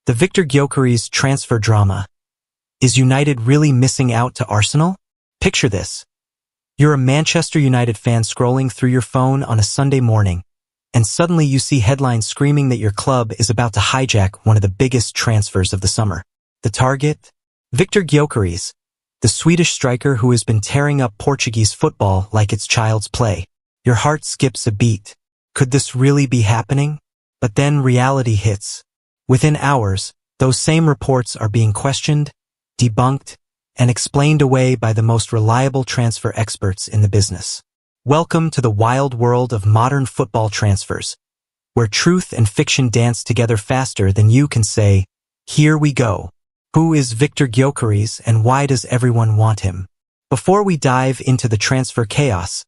The Victor Gyokeres transfer drama. Is United really missing out to Arsenal? Picture this. You're a Manchester United fan scrolling through your phone on a Sunday morning, and suddenly you see headlines screaming that your club is about to hijack one of the biggest transfers of the summer. The target? Victor Gyokeres, the Swedish striker who has been tearing up Portuguese football like it's child's play. Your heart skips a beat. Could this really be happening? But then reality hits. Within hours, those same reports are being questioned, debunked, and explained away by the most reliable transfer experts in the business. Welcome to the wild world of modern football transfers, where truth and fiction dance together faster than you can say, "Here we go." Who is Victor Gyokeres and why does everyone want him? Before we dive into the transfer chaos,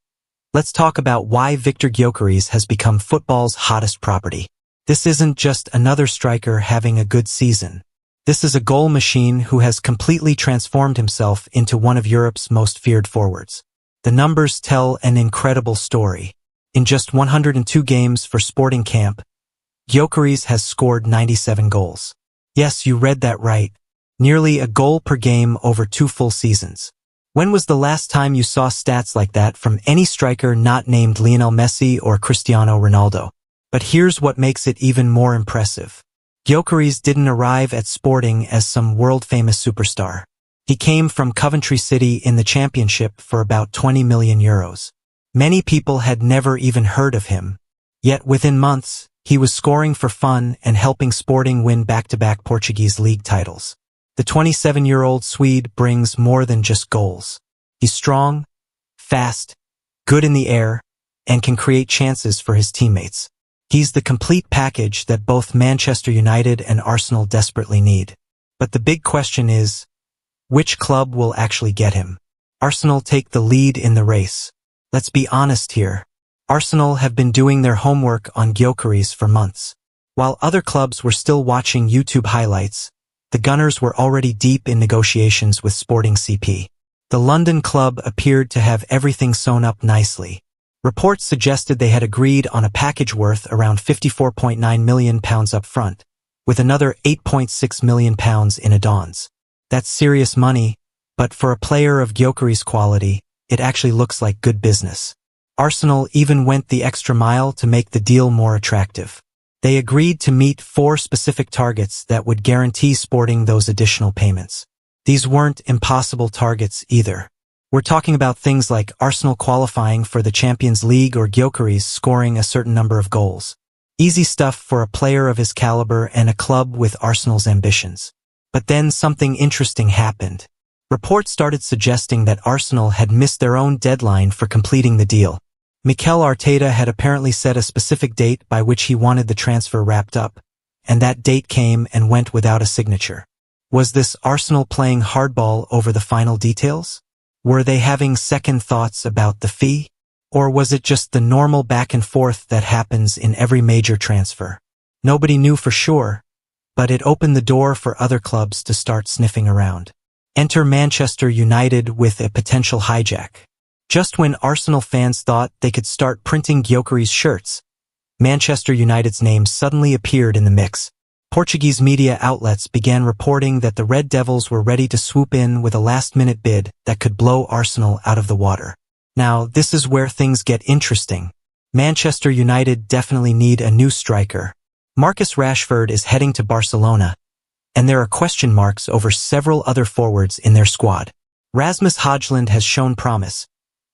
let's talk about why Victor Gyokeres has become football's hottest property. This isn't just another striker having a good season. This is a goal machine who has completely transformed himself into one of Europe's most feared forwards. The numbers tell an incredible story. In just 102 games for Sporting Camp, Gyökeres has scored 97 goals. Yes, you read that right. Nearly a goal per game over 2 full seasons. When was the last time you saw stats like that from any striker not named Lionel Messi or Cristiano Ronaldo? But here's what makes it even more impressive. Gyökeres didn't arrive at Sporting as some world-famous superstar. He came from Coventry City in the Championship for about 20 million euros. Many people had never even heard of him. Yet within months, he was scoring for fun and helping Sporting win back-to-back Portuguese league titles. The 27-year-old Swede brings more than just goals. He's strong, fast, good in the air, and can create chances for his teammates. He's the complete package that both Manchester United and Arsenal desperately need. But the big question is, which club will actually get him? Arsenal take the lead in the race. Let's be honest here. Arsenal have been doing their homework on Gyökeres for months. While other clubs were still watching YouTube highlights, the Gunners were already deep in negotiations with Sporting CP. The London club appeared to have everything sewn up nicely. Reports suggested they had agreed on a package worth around £54.9 million up front, with another £8.6 million in add-ons. That's serious money, but for a player of Gyökeres' quality, it actually looks like good business. Arsenal even went the extra mile to make the deal more attractive. They agreed to meet 4 specific targets that would guarantee Sporting those additional payments. These weren't impossible targets either. We're talking about things like Arsenal qualifying for the Champions League or Gyökeres scoring a certain number of goals. Easy stuff for a player of his caliber and a club with Arsenal's ambitions. But then something interesting happened. Reports started suggesting that Arsenal had missed their own deadline for completing the deal. Mikel Arteta had apparently set a specific date by which he wanted the transfer wrapped up, and that date came and went without a signature. Was this Arsenal playing hardball over the final details? Were they having second thoughts about the fee? Or was it just the normal back and forth that happens in every major transfer? Nobody knew for sure, but it opened the door for other clubs to start sniffing around. Enter Manchester United with a potential hijack. Just when Arsenal fans thought they could start printing Gyökeres shirts, Manchester United's name suddenly appeared in the mix. Portuguese media outlets began reporting that the Red Devils were ready to swoop in with a last-minute bid that could blow Arsenal out of the water. Now, this is where things get interesting. Manchester United definitely need a new striker. Marcus Rashford is heading to Barcelona, and there are question marks over several other forwards in their squad. Rasmus Højlund has shown promise,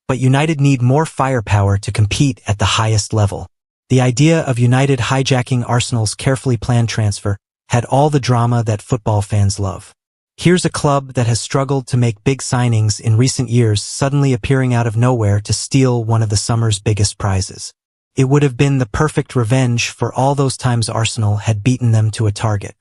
but United need more firepower to compete at the highest level. The idea of United hijacking Arsenal's carefully planned transfer had all the drama that football fans love. Here's a club that has struggled to make big signings in recent years suddenly appearing out of nowhere to steal one of the summer's biggest prizes. It would have been the perfect revenge for all those times Arsenal had beaten them to a target.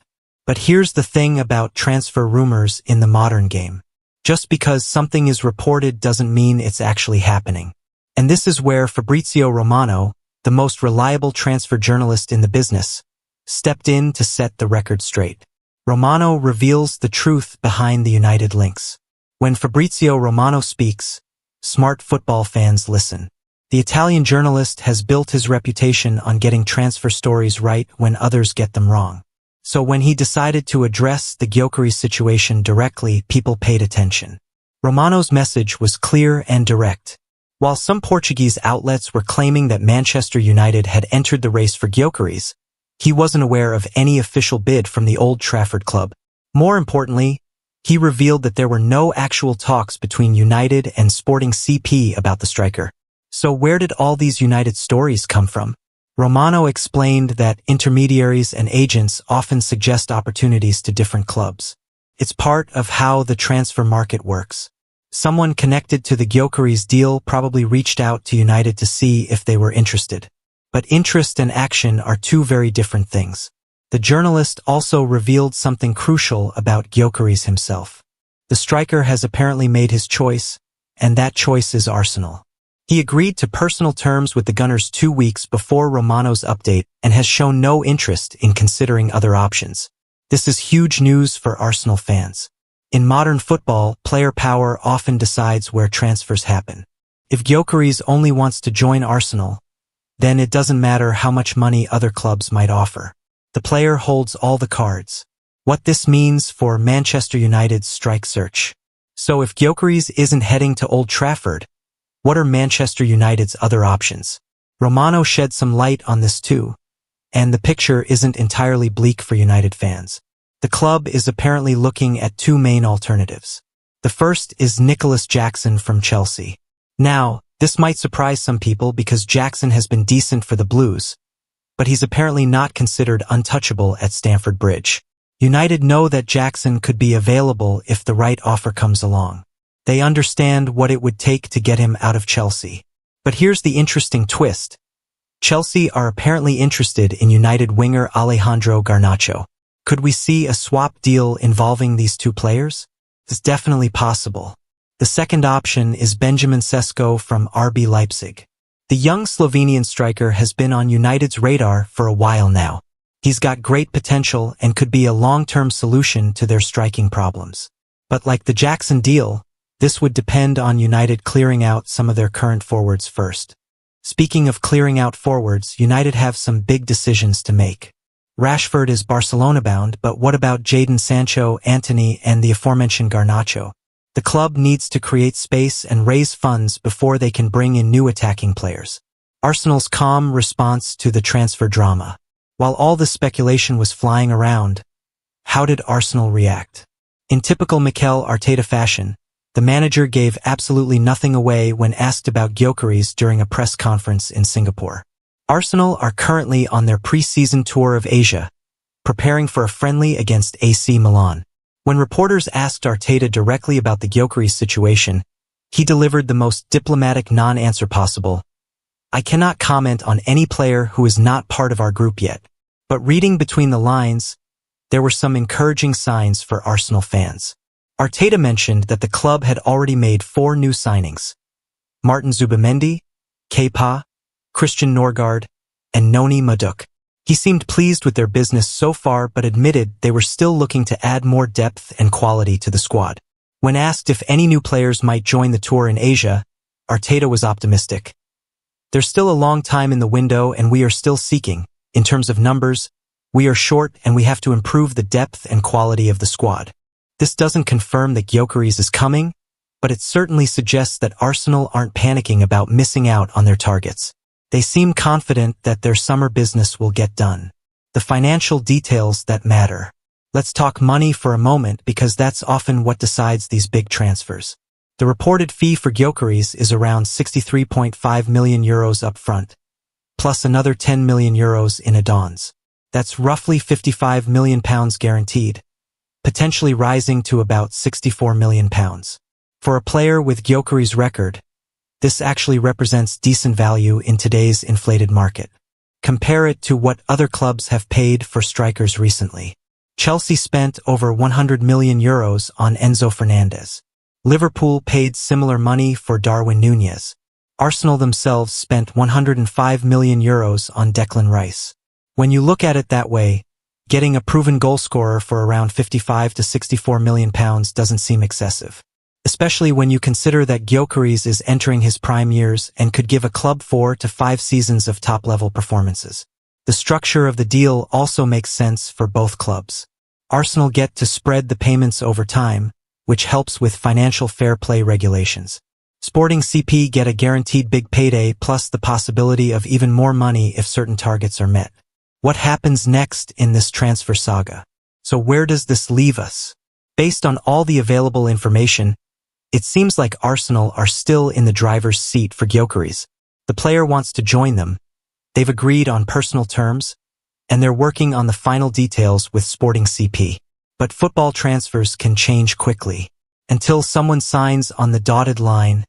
But here's the thing about transfer rumors in the modern game. Just because something is reported doesn't mean it's actually happening. And this is where Fabrizio Romano, the most reliable transfer journalist in the business, stepped in to set the record straight. Romano reveals the truth behind the United links. When Fabrizio Romano speaks, smart football fans listen. The Italian journalist has built his reputation on getting transfer stories right when others get them wrong. So when he decided to address the Gyökeres situation directly, people paid attention. Romano's message was clear and direct. While some Portuguese outlets were claiming that Manchester United had entered the race for Gyökeres, he wasn't aware of any official bid from the Old Trafford club. More importantly, he revealed that there were no actual talks between United and Sporting CP about the striker. So where did all these United stories come from? Romano explained that intermediaries and agents often suggest opportunities to different clubs. It's part of how the transfer market works. Someone connected to the Gyökeres deal probably reached out to United to see if they were interested. But interest and action are two very different things. The journalist also revealed something crucial about Gyökeres himself. The striker has apparently made his choice, and that choice is Arsenal. He agreed to personal terms with the Gunners 2 weeks before Romano's update and has shown no interest in considering other options. This is huge news for Arsenal fans. In modern football, player power often decides where transfers happen. If Gyökeres only wants to join Arsenal, then it doesn't matter how much money other clubs might offer. The player holds all the cards. What this means for Manchester United's strike search. So if Gyökeres isn't heading to Old Trafford, what are Manchester United's other options? Romano shed some light on this too, and the picture isn't entirely bleak for United fans. The club is apparently looking at two main alternatives. The first is Nicholas Jackson from Chelsea. Now, this might surprise some people because Jackson has been decent for the Blues, but he's apparently not considered untouchable at Stamford Bridge. United know that Jackson could be available if the right offer comes along. They understand what it would take to get him out of Chelsea. But here's the interesting twist. Chelsea are apparently interested in United winger Alejandro Garnacho. Could we see a swap deal involving these two players? It's definitely possible. The second option is Benjamin Sesko from RB Leipzig. The young Slovenian striker has been on United's radar for a while now. He's got great potential and could be a long-term solution to their striking problems. But like the Jackson deal, this would depend on United clearing out some of their current forwards first. Speaking of clearing out forwards, United have some big decisions to make. Rashford is Barcelona-bound, but what about Jadon Sancho, Antony, and the aforementioned Garnacho? The club needs to create space and raise funds before they can bring in new attacking players. Arsenal's calm response to the transfer drama. While all the speculation was flying around, how did Arsenal react? In typical Mikel Arteta fashion, the manager gave absolutely nothing away when asked about Gyökeres during a press conference in Singapore. Arsenal are currently on their pre-season tour of Asia, preparing for a friendly against AC Milan. When reporters asked Arteta directly about the Gyökeres situation, he delivered the most diplomatic non-answer possible. I cannot comment on any player who is not part of our group yet. But reading between the lines, there were some encouraging signs for Arsenal fans. Arteta mentioned that the club had already made 4 new signings. Martin Zubimendi, Kepa, Christian Norgard, and Noni Madueke. He seemed pleased with their business so far but admitted they were still looking to add more depth and quality to the squad. When asked if any new players might join the tour in Asia, Arteta was optimistic. There's still a long time in the window and we are still seeking. In terms of numbers, we are short and we have to improve the depth and quality of the squad. This doesn't confirm that Gyökeres is coming, but it certainly suggests that Arsenal aren't panicking about missing out on their targets. They seem confident that their summer business will get done. The financial details that matter. Let's talk money for a moment because that's often what decides these big transfers. The reported fee for Gyökeres is around €63.5 million up front, plus another €10 million in add-ons. That's roughly £55 million guaranteed, potentially rising to about £64 million. For a player with Gyökeres' record, this actually represents decent value in today's inflated market. Compare it to what other clubs have paid for strikers recently. Chelsea spent over €100 million on Enzo Fernandez. Liverpool paid similar money for Darwin Núñez. Arsenal themselves spent €105 million on Declan Rice. When you look at it that way, getting a proven goalscorer for around £55 to £64 million doesn't seem excessive. Especially when you consider that Gyökeres is entering his prime years and could give a club 4 to 5 seasons of top-level performances. The The structure of the deal also makes sense for both clubs. Arsenal get to spread the payments over time, which helps with financial fair play regulations. Sporting CP get a guaranteed big payday plus the possibility of even more money if certain targets are met. What happens next in this transfer saga? So where does this leave us? Based on all the available information, it seems like Arsenal are still in the driver's seat for Gyökeres. The player wants to join them. They've agreed on personal terms, and they're working on the final details with Sporting CP. But football transfers can change quickly. Until someone signs on the dotted line,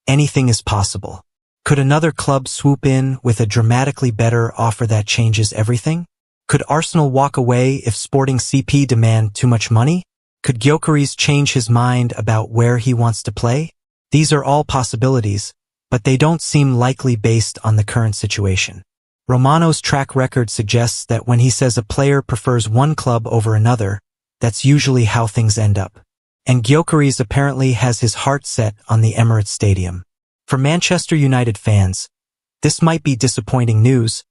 anything is possible. Could another club swoop in with a dramatically better offer that changes everything? Could Arsenal walk away if Sporting CP demand too much money? Could Gyökeres change his mind about where he wants to play? These are all possibilities, but they don't seem likely based on the current situation. Romano's track record suggests that when he says a player prefers one club over another, that's usually how things end up. And Gyökeres apparently has his heart set on the Emirates Stadium. For Manchester United fans, this might be disappointing news,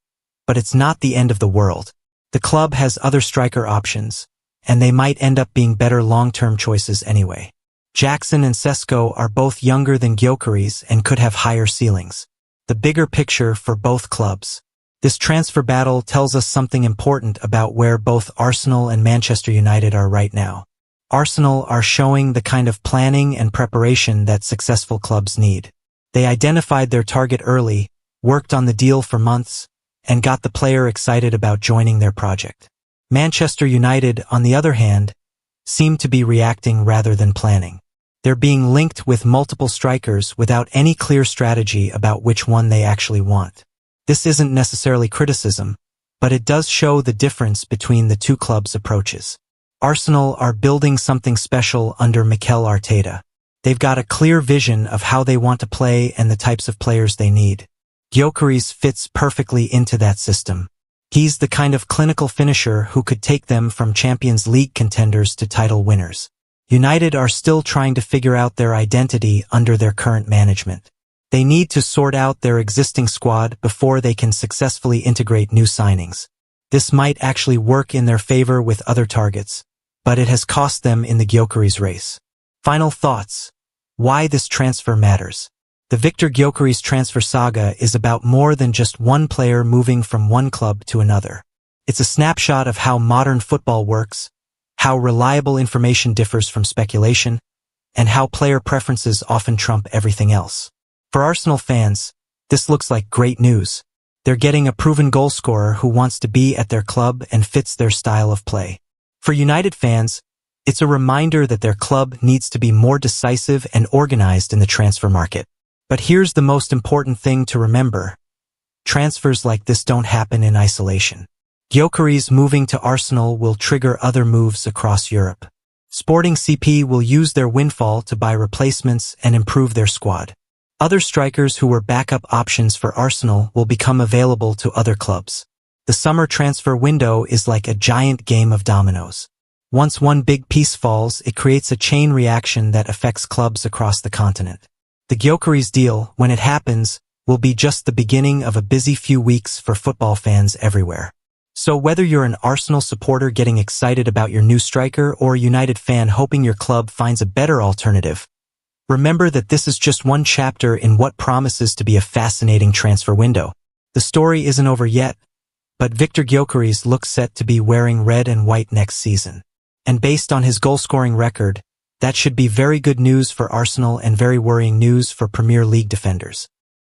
but it's not the end of the world. The club has other striker options, and they might end up being better long-term choices anyway. Jackson and Sesko are both younger than Gyökeres and could have higher ceilings. The bigger picture for both clubs. This transfer battle tells us something important about where both Arsenal and Manchester United are right now. Arsenal are showing the kind of planning and preparation that successful clubs need. They identified their target early, worked on the deal for months, and got the player excited about joining their project. Manchester United, on the other hand, seem to be reacting rather than planning. They're being linked with multiple strikers without any clear strategy about which one they actually want. This isn't necessarily criticism, but it does show the difference between the two clubs' approaches. Arsenal are building something special under Mikel Arteta. They've got a clear vision of how they want to play and the types of players they need. Gyökeres fits perfectly into that system. He's the kind of clinical finisher who could take them from Champions League contenders to title winners. United are still trying to figure out their identity under their current management. They need to sort out their existing squad before they can successfully integrate new signings. This might actually work in their favor with other targets, but it has cost them in the Gyökeres race. Final thoughts. Why this transfer matters. The Victor Gyokeres transfer saga is about more than just one player moving from one club to another. It's a snapshot of how modern football works, how reliable information differs from speculation, and how player preferences often trump everything else. For Arsenal fans, this looks like great news. They're getting a proven goalscorer who wants to be at their club and fits their style of play. For United fans, it's a reminder that their club needs to be more decisive and organized in the transfer market. But here's the most important thing to remember. Transfers like this don't happen in isolation. Gyökeres moving to Arsenal will trigger other moves across Europe. Sporting CP will use their windfall to buy replacements and improve their squad. Other strikers who were backup options for Arsenal will become available to other clubs. The summer transfer window is like a giant game of dominoes. Once one big piece falls, it creates a chain reaction that affects clubs across the continent. The Gyökeres deal, when it happens, will be just the beginning of a busy few weeks for football fans everywhere. So whether you're an Arsenal supporter getting excited about your new striker or a United fan hoping your club finds a better alternative, remember that this is just one chapter in what promises to be a fascinating transfer window. The story isn't over yet, but Victor Gyokeres looks set to be wearing red and white next season. And based on his goal-scoring record, that should be very good news for Arsenal and very worrying news for Premier League defenders.